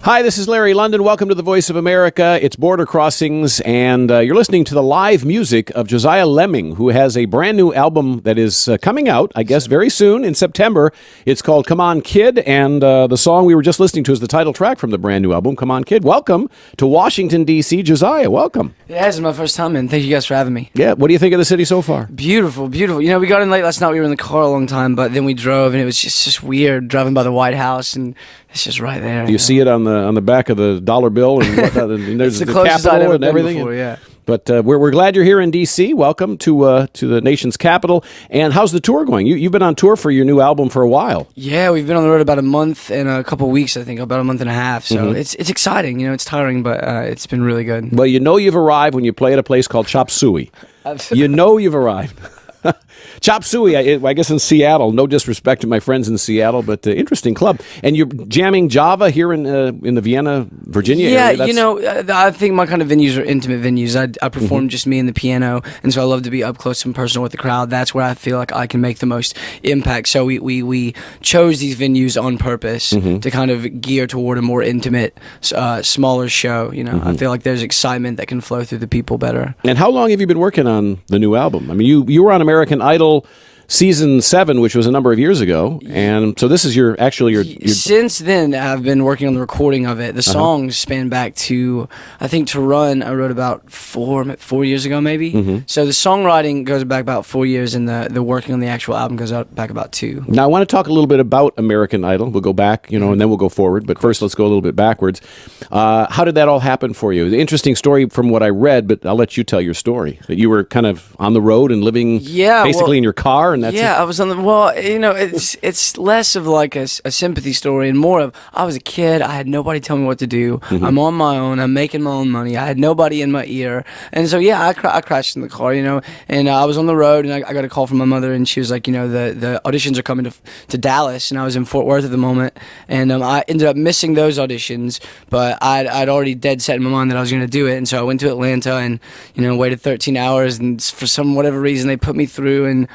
Hi, this is Larry London. Welcome to the Voice of America. It's Border Crossings, and you're listening to the live music of Josiah Leming, who has a brand new album that is coming out, I guess, very soon in September. It's called Come On Kid, and the song we were just listening to is the title track from the brand new album, Come On Kid. Welcome to Washington, D.C. Josiah, welcome. Yeah, this is my first time, and thank you guys for having me. Yeah, what do you think of the city so far? Beautiful, beautiful. You know, we got in late last night. We were in the car a long time, but then we drove, and it was just weird driving by the White House, and it's just right there. You see it on the back of the dollar bill and whatnot, and there's it's the closest I'd Capitol ever and been everything. before, yeah. But we're glad you're here in D.C. Welcome to the nation's capital. And how's the tour going? You've been on tour for your new album for a while. Yeah, we've been on the road about a month and a couple of weeks, I think, about a month and a half. So it's exciting. You know, it's tiring, but it's been really good. Well, you know you've arrived when you play at a place called Chop Suey. You know you've arrived. Chop Suey, I guess in Seattle. No disrespect to my friends in Seattle, but interesting club. And you're jamming Java here in the Vienna, Virginia area? Yeah, you know, I think my kind of venues are intimate venues. I perform just me and the piano, and so I love to be up close and personal with the crowd. That's where I feel like I can make the most impact. So we chose these venues on purpose to kind of gear toward a more intimate, smaller show. You know, I feel like there's excitement that can flow through the people better. And how long have you been working on the new album? I mean, you were on American Idol Season 7, which was a number of years ago, and so this is your. Since then, I've been working on the recording of it. The songs span back to, I think, To Run, I wrote about four years ago, maybe. So the songwriting goes back about 4 years, and the working on the actual album goes back about 2. Now, I want to talk a little bit about American Idol. We'll go back, and then we'll go forward, but first let's go a little bit backwards. How did that all happen for you? The interesting story from what I read, but I'll let you tell your story. That you were kind of on the road and living basically in your car, and that's it. I was on the, well, you know, it's less of like a sympathy story and more of, I was a kid, I had nobody tell me what to do, I'm on my own, I'm making my own money, I had nobody in my ear, and so I crashed in the car, and I was on the road, and I got a call from my mother, and she was like, the auditions are coming to Dallas, and I was in Fort Worth at the moment, and I ended up missing those auditions, but I'd already dead set in my mind that I was going to do it, and so I went to Atlanta, and waited 13 hours, and for whatever reason they put me through, and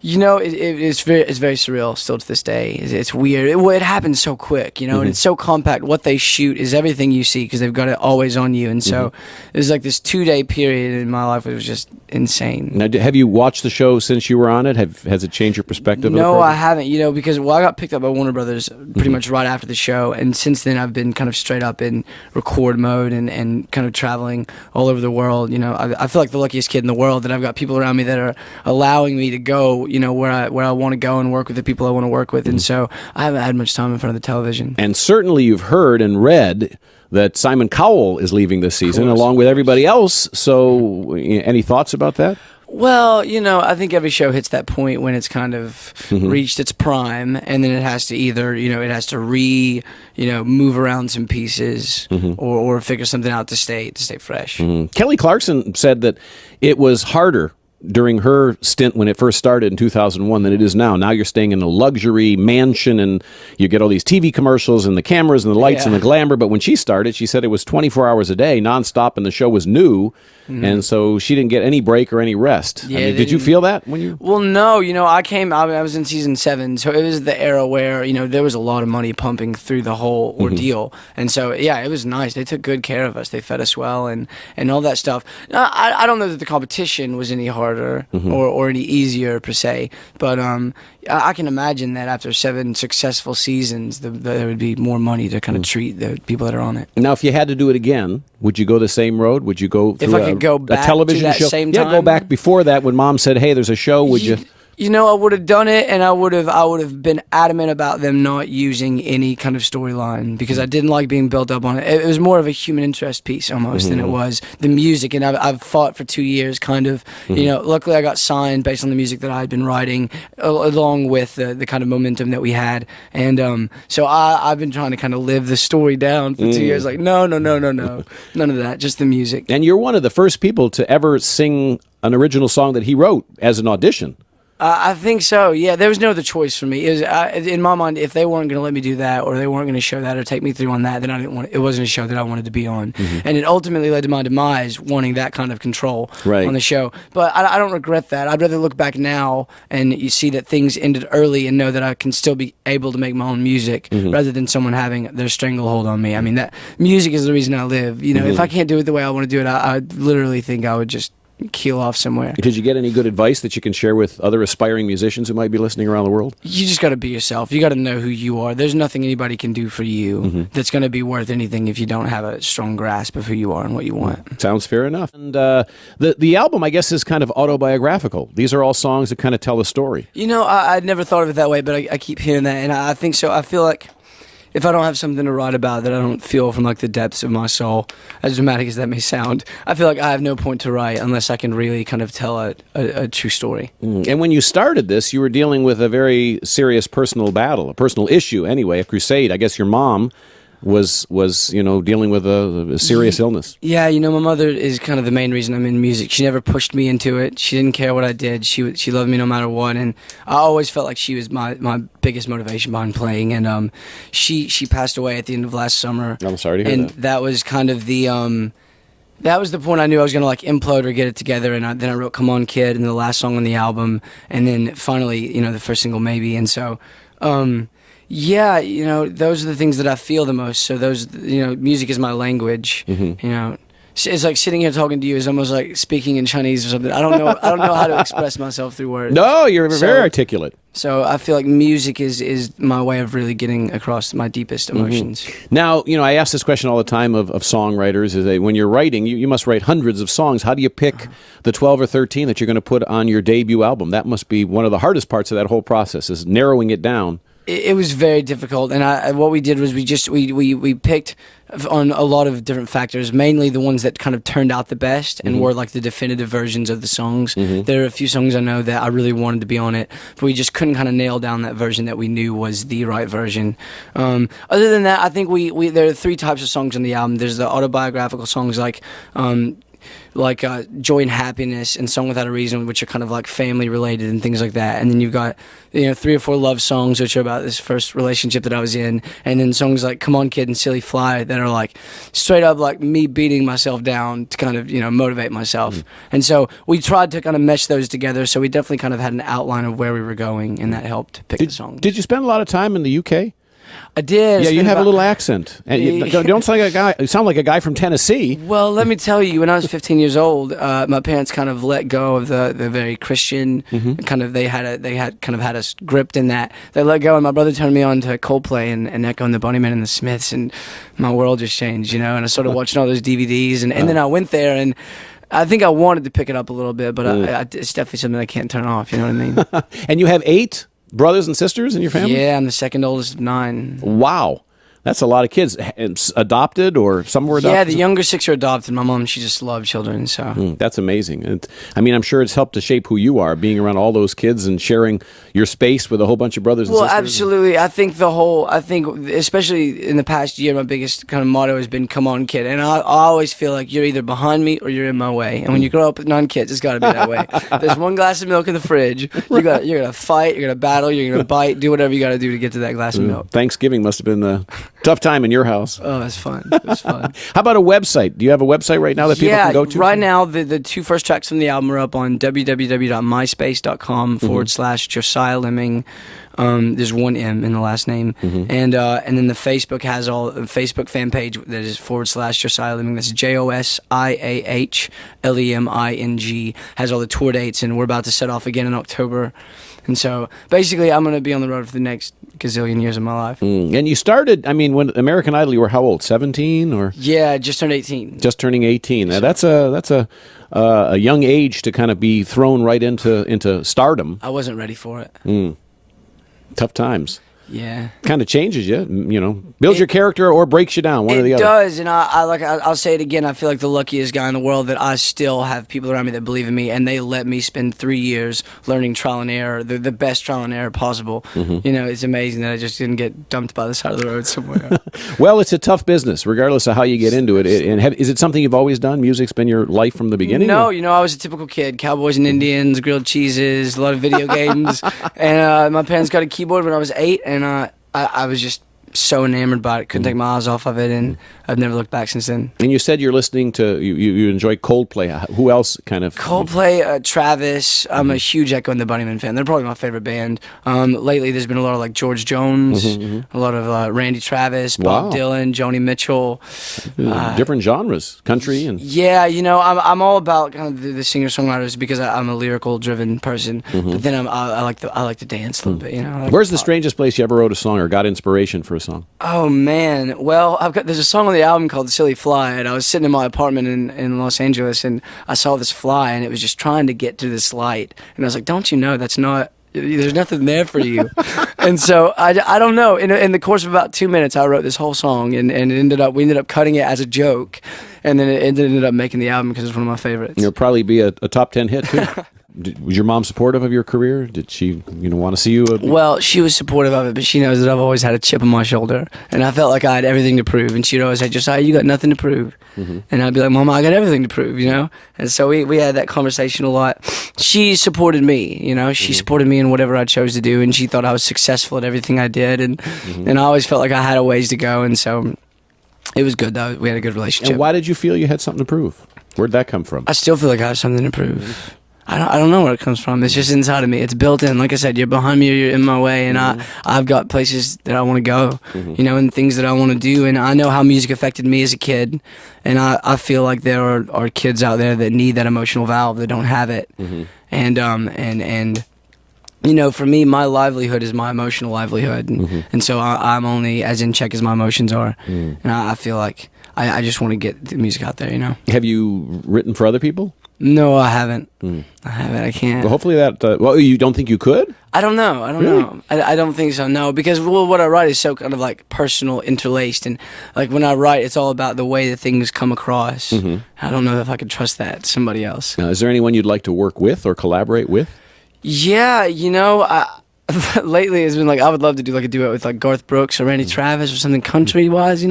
it's very surreal still to this day. It's weird. It happens so quick, and it's so compact. What they shoot is everything you see because they've got it always on you. And so there's like this 2-day period in my life. It was just insane. Now, have you watched the show since you were on it? Has it changed your perspective? No, I haven't. Because I got picked up by Warner Brothers pretty much right after the show, and since then I've been kind of straight up in record mode and kind of traveling all over the world. I feel like the luckiest kid in the world that I've got people around me that are allowing me to go. Where I want to go and work with the people I want to work with, and so I haven't had much time in front of the television. And certainly you've heard and read that Simon Cowell is leaving this season, along with everybody else. So, any thoughts about that? Well, I think every show hits that point when it's kind of reached its prime, and then it has to either, it has to move around some pieces or figure something out to stay fresh. Kelly Clarkson said that it was harder during her stint when it first started in 2001 than it is now. Now you're staying in a luxury mansion and you get all these TV commercials and the cameras and the lights and the glamour. But when she started, she said it was 24 hours a day, nonstop, and the show was new. And so she didn't get any break or any rest. Yeah, did you feel that when you... Well, no. I was in season 7, so it was the era where, there was a lot of money pumping through the whole ordeal. And so, it was nice. They took good care of us. They fed us well and all that stuff. I don't know that the competition was any harder or any easier, per se. But I can imagine that after 7 successful seasons, there would be more money to kind of treat the people that are on it. Now, if you had to do it again, would you go the same road? Would you go through if I could go back a television to that show? same time? Yeah, go back before that when Mom said, "Hey, there's a show." Would you? I would have done it, and I would have been adamant about them not using any kind of storyline because I didn't like being built up on it. It was more of a human interest piece almost than it was the music. And I've fought for 2 years, kind of. Luckily I got signed based on the music that I had been writing, along with the kind of momentum that we had. And so I've been trying to kind of live the story down for 2 years. Like no, none of that, just the music. And you're one of the first people to ever sing an original song that he wrote as an audition. I think so. Yeah, there was no other choice for me. It was in my mind, if they weren't going to let me do that, or they weren't going to show that, or take me through on that, then I didn't want. It wasn't a show that I wanted to be on, and it ultimately led to my demise, wanting that kind of control on the show. But I don't regret that. I'd rather look back now and you see that things ended early, and know that I can still be able to make my own music, rather than someone having their stranglehold on me. I mean, that music is the reason I live. You know, if I can't do it the way I want to do it, I literally think I would just keel off somewhere. Did you get any good advice that you can share with other aspiring musicians who might be listening around the world? You just got to be yourself. You got to know who you are. There's nothing anybody can do for you that's going to be worth anything if you don't have a strong grasp of who you are and what you want. Sounds fair enough. And the album, I guess, is kind of autobiographical. These are all songs that kind of tell a story. You know, I'd never thought of it that way, but I keep hearing that, and I think so. I feel like if I don't have something to write about that I don't feel from like the depths of my soul, as dramatic as that may sound, I feel like I have no point to write unless I can really kind of tell a true story. And when you started this, you were dealing with a very serious personal battle, a personal issue anyway, a crusade. I guess your mom was dealing with a serious illness. Yeah, you know, my mother is kind of the main reason I'm in music. She never pushed me into it. She didn't care what I did. She loved me no matter what, and I always felt like she was my biggest motivation behind playing. And she passed away at the end of last summer. I'm sorry to hear that. And that was kind of the that was the point I knew I was gonna like implode or get it together. And then I wrote "Come On, Kid" and the last song on the album, and then finally, the first single, "Maybe." And so. Yeah, those are the things that I feel the most. So music is my language. It's like sitting here talking to you is almost like speaking in Chinese or something. I don't know how to express myself through words. No, you're very articulate. So I feel like music is my way of really getting across my deepest emotions. Now, I ask this question all the time of songwriters, is that when you're writing, you must write hundreds of songs. How do you pick the 12 or 13 that you're going to put on your debut album? That must be one of the hardest parts of that whole process, is narrowing it down. It was very difficult, and what we did was we picked on a lot of different factors, mainly the ones that kind of turned out the best and were like the definitive versions of the songs. There are a few songs I know that I really wanted to be on it, but we just couldn't kind of nail down that version that we knew was the right version. Other than that, I think there are three types of songs on the album. There's the autobiographical songs like Joy and Happiness and Song Without a Reason, which are kind of like family related and things like that. And then you've got 3 or 4 love songs, which are about this first relationship that I was in. And then songs like Come On, Kid and Silly Fly that are like straight up like me beating myself down to kind of motivate myself. And so we tried to kind of mesh those together, so we definitely kind of had an outline of where we were going, and that helped pick the song. Did you spend a lot of time in the UK? I did. Yeah, you have a little accent. And you don't sound like a guy. You sound like a guy from Tennessee. Well, let me tell you, when I was 15 years old, my parents kind of let go of the very Christian kind of. They had kind of had us gripped in that. They let go, and my brother turned me on to Coldplay and Echo and the Bunnymen and the Smiths, and my world just changed, And I started watching all those DVDs, and then I went there and. I think I wanted to pick it up a little bit, but it's definitely something I can't turn off. You know what I mean? And you have 8 brothers and sisters in your family? Yeah, I'm the second oldest of 9. Wow. That's a lot of kids. Adopted, or some were adopted? Yeah, the younger 6 are adopted. My mom, she just loves children. So that's amazing. And I'm sure it's helped to shape who you are, being around all those kids and sharing your space with a whole bunch of brothers and sisters. Well, absolutely. I think especially in the past year, my biggest kind of motto has been "Come on, kid." And I always feel like you're either behind me or you're in my way. And when you grow up with 9 kids, it's got to be that way. There's one glass of milk in the fridge. You're gonna fight. You're gonna battle. You're gonna bite. Do whatever you got to do to get to that glass of milk. Thanksgiving must have been the tough time in your house. Oh, it's fun. It's fun. How about a website? Do you have a website right now that people can go to? Right now, the 2 first tracks from the album are up on www.myspace.com/Josiah Leming. There's 1 M in the last name. And then the Facebook has all the Facebook fan page that is /Josiah Leming. That's JOSIAHLEMING. Has all the tour dates, and we're about to set off again in October. And so basically, I'm going to be on the road for the next gazillion years of my life. And you started, when American Idol, you were how old? 17 or? Yeah, just turned 18. Just turning 18. Now, that's a young age to kind of be thrown right into stardom. I wasn't ready for it. Tough times. Yeah. kind of changes you, builds your character or breaks you down, one or the It other. does, and I'll say it again. I feel like the luckiest guy in the world that I still have people around me that believe in me, and they let me spend 3 years learning trial and error, the best trial and error possible. It's amazing that I just didn't get dumped by the side of the road somewhere. Well, it's a tough business, regardless of how you get into it. Is it something you've always done? Music's been your life from the beginning? No, or? I was a typical kid. Cowboys and Indians, grilled cheeses, a lot of video games, and my parents got a keyboard when I was 8, and I was just so enamored by it, couldn't take my eyes off of it, and I've never looked back since then. And you said you're listening to, you enjoy Coldplay. Who else kind of? Coldplay, Travis. I'm a huge Echo and the Bunnymen fan. They're probably my favorite band. Lately, there's been a lot of like George Jones, a lot of Randy Travis, Bob Dylan, Joni Mitchell. Different genres, country and. Yeah, I'm all about kind of the singer-songwriters because I'm a lyrical-driven person. But then I like to dance a little bit. Where's the strangest place you ever wrote a song or got inspiration for a song? Oh man, well there's a song on the album called "Silly Fly," and I was sitting in my apartment in Los Angeles, and I saw this fly, and it was just trying to get to this light, and I was like, "Don't you know that's not? There's nothing there for you." And so I don't know. In the course of about 2 minutes, I wrote this whole song, and we ended up cutting it as a joke, and then it ended up making the album because it's one of my favorites. It'll probably be a top 10 hit too. Was your mom supportive of your career? Did she, want to see you? Well, she was supportive of it, but she knows that I've always had a chip on my shoulder, and I felt like I had everything to prove. And she'd always say, "Josiah, you got nothing to prove," and I'd be like, "Mama, I got everything to prove," And so we had that conversation a lot. She supported me, She supported me in whatever I chose to do, and she thought I was successful at everything I did, and I always felt like I had a ways to go, and so it was good though. We had a good relationship. And why did you feel you had something to prove? Where'd that come from? I still feel like I have something to prove. I don't know where it comes from. It's just inside of me. It's built in. Like I said, you're behind me or you're in my way, and I've got places that I want to go, and things that I want to do. And I know how music affected me as a kid, and I feel like there are kids out there that need that emotional valve that don't have it. And for me, my livelihood is my emotional livelihood, and so I'm only as in check as my emotions are, and I feel like I just want to get the music out there. Have you written for other people? No, I haven't. I can't. Well, hopefully that. You don't think you could? I don't know. I don't think so. No, because what I write is so kind of like personal, interlaced, and like when I write, it's all about the way that things come across. I don't know if I could trust that to somebody else. Is there anyone you'd like to work with or collaborate with? Yeah, lately it's been like I would love to do like a duet with like Garth Brooks or Randy Travis or something country wise.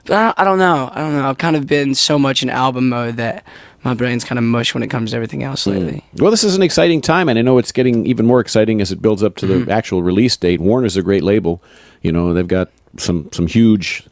But I don't know. I've kind of been so much in album mode that my brain's kind of mush when it comes to everything else lately. Well, this is an exciting time, and I know it's getting even more exciting as it builds up to the actual release date. Warner's a great label. They've got some huge,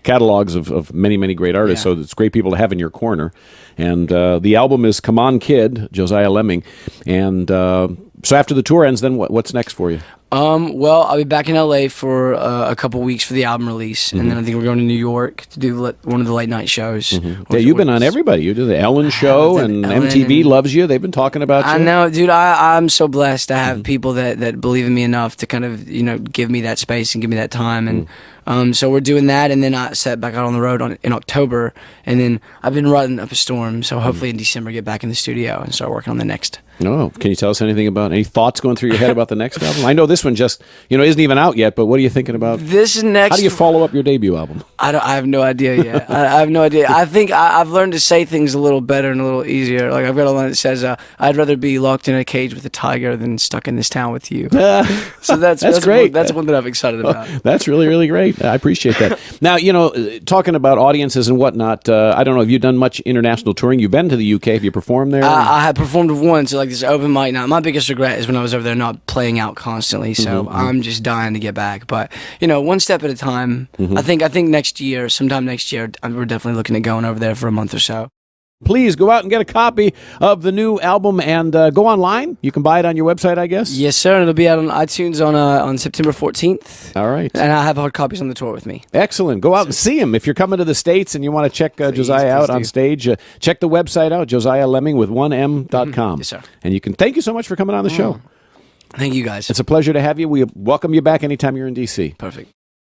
catalogs of many, many great artists. So it's great people to have in your corner. And the album is Come On Kid, Josiah Leming. And so after the tour ends, then what's next for you? Well, I'll be back in LA for a couple weeks for the album release, and then I think we're going to New York to do one of the late night shows. Yeah, you've been on everybody. You do the Ellen Show, and MTV loves you. They've been talking about you. I know, dude. I'm so blessed to have people that believe in me enough to kind of give me that space and give me that time, and so we're doing that, and then I set back out on the road in October, and then I've been riding up a storm, so hopefully in December get back in the studio and start working on the next. No, can you tell us anything about any thoughts going through your head about the next album? I know this one just isn't even out yet, but what are you thinking about this next? How do you follow up your debut album? I have no idea yet. I have no idea. I think I've learned to say things a little better and a little easier. Like I've got a line that says, "I'd rather be locked in a cage with a tiger than stuck in this town with you." So that's great. That's one that I'm excited about. That's really, really great. I appreciate that. Now, talking about audiences and whatnot, I don't know, have you done much international touring? You've been to the UK. Have you performed there? I have performed once, like this open mic night. My biggest regret is when I was over there not playing out constantly, so I'm just dying to get back. But, one step at a time. I think sometime next year, we're definitely looking at going over there for a month or so. Please go out and get a copy of the new album and go online. You can buy it on your website, I guess? Yes, sir. And it'll be out on iTunes on September 14th. All right. And I have hard copies on the tour with me. Excellent. Go out and see him. If you're coming to the States and you want to check Josiah out on stage, check the website out, Josiah Leming with 1M.com. Yes, sir. And thank you so much for coming on the show. Thank you, guys. It's a pleasure to have you. We welcome you back anytime you're in D.C. Perfect.